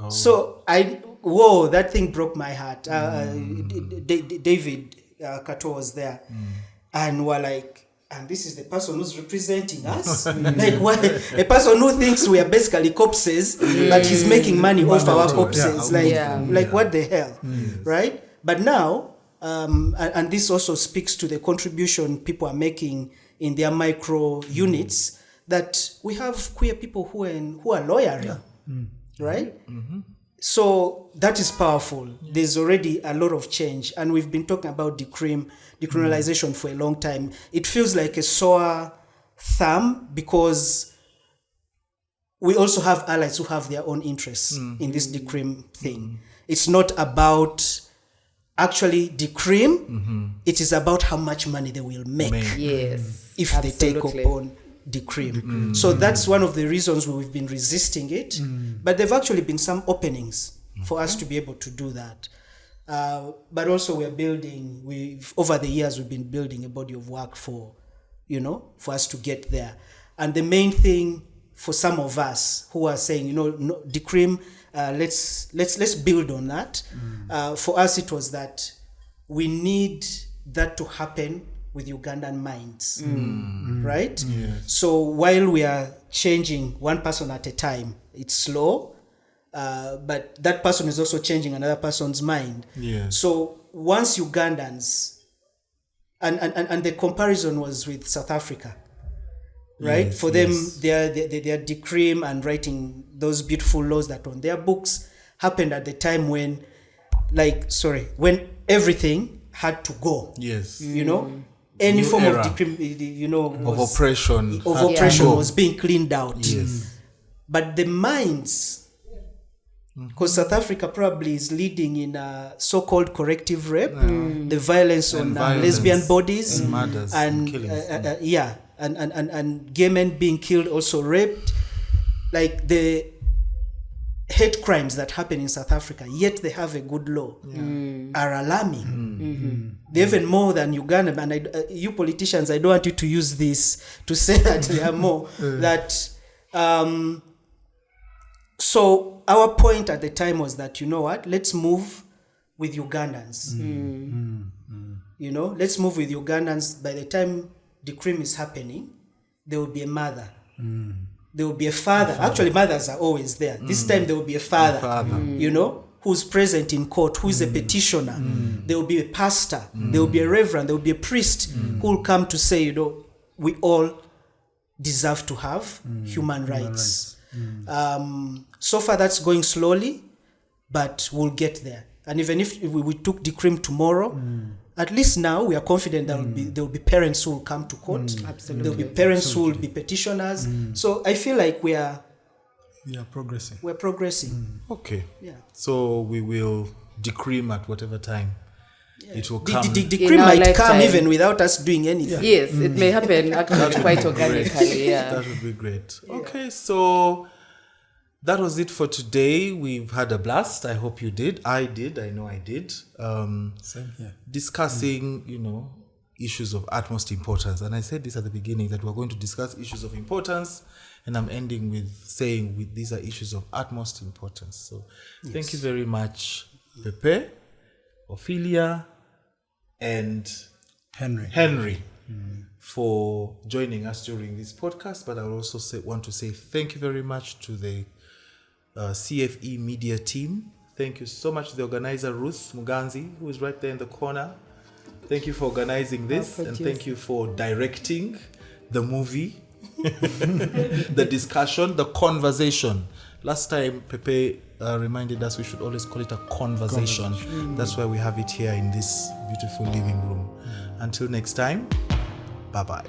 So that thing broke my heart. David Kato was there, and we're like, and this is the person who's representing us. Like, what, a person who thinks we are basically corpses, but he's making money off our corpses. What the hell, right? But now, and this also speaks to the contribution people are making in their micro units, that we have queer people who are lawyering, right? So that is powerful. There's already a lot of change, and we've been talking about decriminalization for a long time. It feels like a sore thumb because we also have allies who have their own interests in this decrim thing. It's not about actually decrim, it is about how much money they will make if they take up on decrim. So that's one of the reasons we've been resisting it. But there've actually been some openings for us to be able to do that. But also over the years we've been building a body of work for us to get there. And the main thing for some of us who are saying, no, decrim, let's build on that. For us, it was that we need that to happen with Ugandan minds, right? Yes. So while we are changing one person at a time, it's slow, but that person is also changing another person's mind. Yes. So once Ugandans, and the comparison was with South Africa, right? For them, their decrim and writing those beautiful laws that on their books happened at the time when everything had to go. Yes. Any form of decrim, of oppression was being cleaned out. Yes. But the minds, because South Africa probably is leading in so-called corrective rape, the violence on lesbian bodies, and murders, and killings, and gay men being killed, also raped, like the hate crimes that happen in South Africa, yet they have a good law, are alarming. They're even more than Uganda. And you politicians, I don't want you to use this to say that they are more. So our point at the time was that, let's move with Ugandans. Let's move with Ugandans. By the time decrim is happening, there will be a mother. There will be a father. Actually, mothers are always there. This time there will be a father. Who's present in court, who is a petitioner. There will be a pastor. There will be a reverend. There will be a priest who will come to say, we all deserve to have human rights. So far, that's going slowly, but we'll get there. And even if we took decrim tomorrow, at least now we are confident there will be parents who will come to court. Absolutely. There will be parents who will be petitioners. So I feel like we are progressing. We're progressing. Okay. Yeah. So we will decrim at whatever time it will come. Decrim might come even without us doing anything. Yes, it may happen actually quite organically. That would be great. Okay, so that was it for today. We've had a blast. I hope you did. I did. I know I did. Same here. Discussing, issues of utmost importance. And I said this at the beginning, that we're going to discuss issues of importance. And I'm ending with saying these are issues of utmost importance. So thank you very much, Pepe, Ophelia, and Henry. For joining us during this podcast. But I will also want to say thank you very much to the CFE media team. Thank you so much to the organizer, Ruth Muganzi, who is right there in the corner. Thank you for organizing this, and thank you for directing the movie, the discussion, the conversation. Last time, Pepe reminded us we should always call it a conversation. That's why we have it here in this beautiful living room. Until next time, bye-bye.